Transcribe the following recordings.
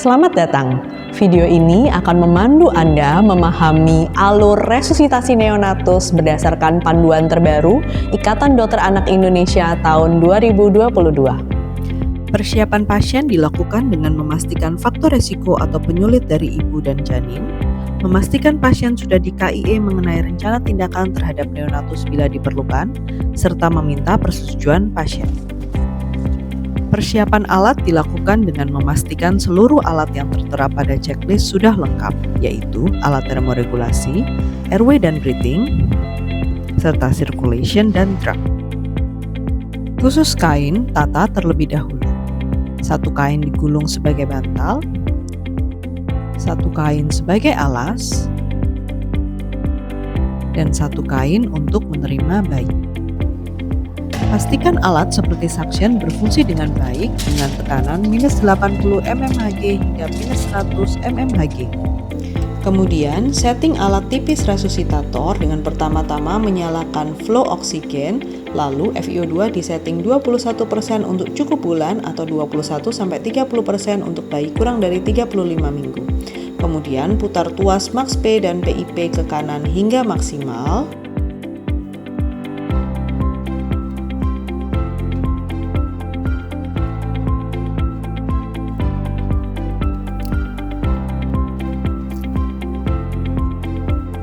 Selamat datang. Video ini akan memandu Anda memahami alur resusitasi neonatus berdasarkan panduan terbaru Ikatan Dokter Anak Indonesia tahun 2022. Persiapan pasien dilakukan dengan memastikan faktor resiko atau penyulit dari ibu dan janin, memastikan pasien sudah di KIE mengenai rencana tindakan terhadap neonatus bila diperlukan, serta meminta persetujuan pasien. Persiapan alat dilakukan dengan memastikan seluruh alat yang tertera pada checklist sudah lengkap, yaitu alat termoregulasi, airway dan breathing, serta circulation dan drug. Khusus kain, tata terlebih dahulu. Satu kain digulung sebagai bantal, satu kain sebagai alas, dan satu kain untuk menerima bayi. Pastikan alat seperti suction berfungsi dengan baik dengan tekanan minus 80 mmHg hingga minus 100 mmHg. Kemudian, setting alat tipis resusitator dengan pertama-tama menyalakan flow oksigen, lalu FiO2 disetting 21% untuk cukup bulan atau 21-30% untuk bayi kurang dari 35 minggu. Kemudian putar tuas Max P dan PIP ke kanan hingga maksimal.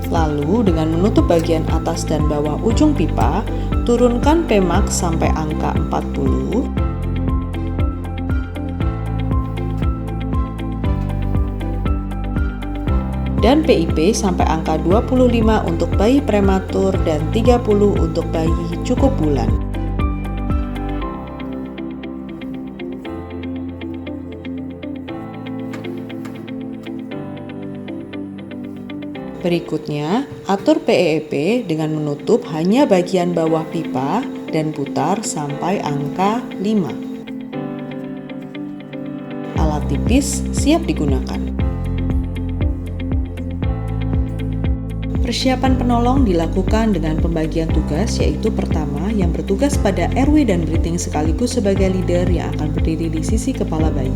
Lalu dengan menutup bagian atas dan bawah ujung pipa, turunkan Pmax sampai angka 40. Dan PIP sampai angka 25 untuk bayi prematur dan 30 untuk bayi cukup bulan. Berikutnya, atur PEEP dengan menutup hanya bagian bawah pipa dan putar sampai angka 5. Alat tipis siap digunakan. Persiapan penolong dilakukan dengan pembagian tugas, yaitu pertama yang bertugas pada airway dan breathing sekaligus sebagai leader yang akan berdiri di sisi kepala bayi.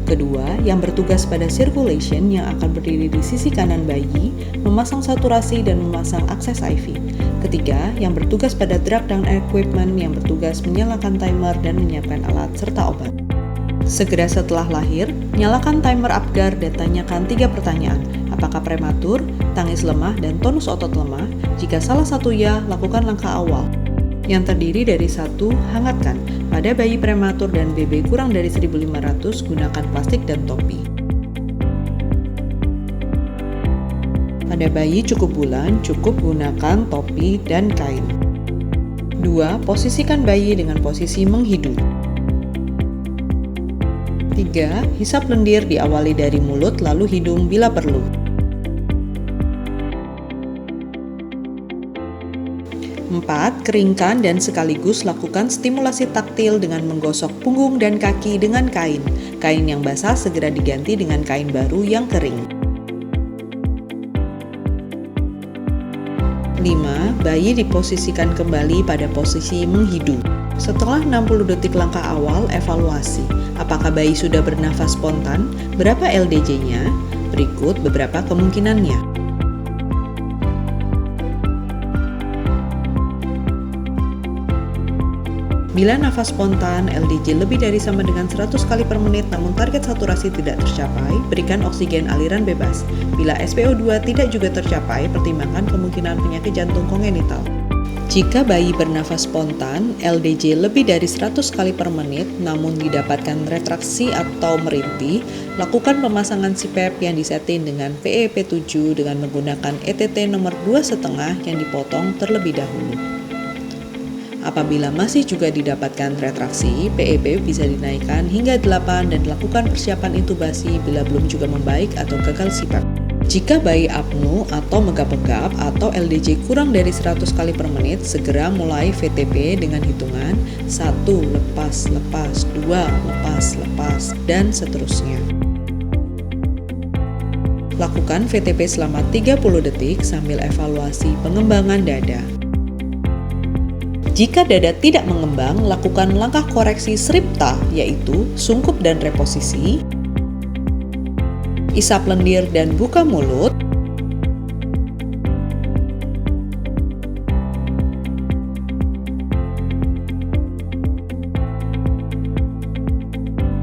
Kedua, yang bertugas pada circulation yang akan berdiri di sisi kanan bayi, memasang saturasi dan memasang akses IV. Ketiga, yang bertugas pada drug down equipment yang bertugas menyalakan timer dan menyiapkan alat serta obat. Segera setelah lahir, nyalakan timer Apgar dan tanyakan 3 pertanyaan. Apakah prematur, tangis lemah, dan tonus otot lemah? Jika salah satu ya, lakukan langkah awal yang terdiri dari 1. Hangatkan. Pada bayi prematur dan BB kurang dari 1.500, gunakan plastik dan topi. Pada bayi cukup bulan, cukup gunakan topi dan kain. 2. Posisikan bayi dengan posisi menghidu. 3. Hisap lendir diawali dari mulut lalu hidung bila perlu. 4. Keringkan dan sekaligus lakukan stimulasi taktil dengan menggosok punggung dan kaki dengan kain. Kain yang basah segera diganti dengan kain baru yang kering. 5. Bayi diposisikan kembali pada posisi menghidu. Setelah 60 detik langkah awal, evaluasi. Apakah bayi sudah bernafas spontan? Berapa LDJ-nya? Berikut beberapa kemungkinannya. Bila nafas spontan, LDJ lebih dari sama dengan 100 kali per menit namun target saturasi tidak tercapai, berikan oksigen aliran bebas. Bila SpO2 tidak juga tercapai, pertimbangkan kemungkinan penyakit jantung kongenital. Jika bayi bernafas spontan, LDJ lebih dari 100 kali per menit namun didapatkan retraksi atau merintih, lakukan pemasangan CPAP yang disetting dengan PEP7 dengan menggunakan ETT nomor 2,5 yang dipotong terlebih dahulu. Apabila masih juga didapatkan retraksi, PEP bisa dinaikkan hingga 8 dan lakukan persiapan intubasi bila belum juga membaik atau gagal CPAP. Jika bayi apnu atau megap-megap atau LDJ kurang dari 100 kali per menit, segera mulai VTP dengan hitungan 1 lepas, 2 lepas, dan seterusnya. Lakukan VTP selama 30 detik sambil evaluasi pengembangan dada. Jika dada tidak mengembang, lakukan langkah koreksi SRIPTA, yaitu sungkup dan reposisi, isap lendir dan buka mulut,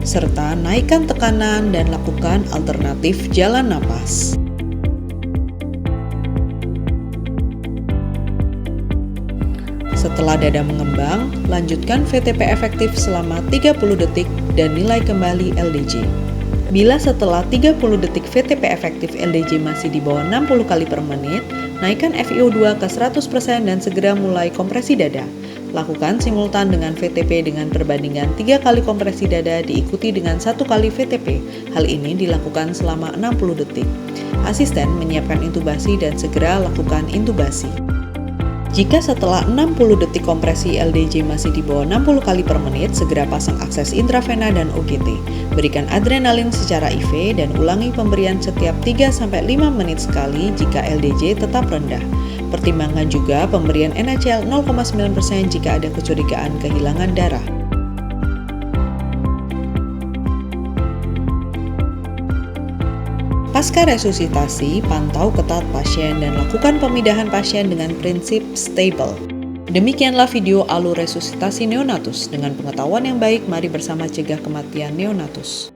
serta naikkan tekanan dan lakukan alternatif jalan napas. Setelah dada mengembang, lanjutkan VTP efektif selama 30 detik dan nilai kembali LDJ. Bila setelah 30 detik VTP efektif LDJ masih di bawah 60 kali per menit, naikkan FiO2 ke 100% dan segera mulai kompresi dada. Lakukan simultan dengan VTP dengan perbandingan 3 kali kompresi dada diikuti dengan 1 kali VTP. Hal ini dilakukan selama 60 detik. Asisten menyiapkan intubasi dan segera lakukan intubasi. Jika setelah 60 detik kompresi LDJ masih di bawah 60 kali per menit, segera pasang akses intravena dan OGT. Berikan adrenalin secara IV dan ulangi pemberian setiap 3-5 menit sekali jika LDJ tetap rendah. Pertimbangkan juga pemberian NaCl 0,9% jika ada kecurigaan kehilangan darah. Pasca resusitasi, pantau ketat pasien dan lakukan pemindahan pasien dengan prinsip stable. Demikianlah video alur resusitasi neonatus. Dengan pengetahuan yang baik, mari bersama cegah kematian neonatus.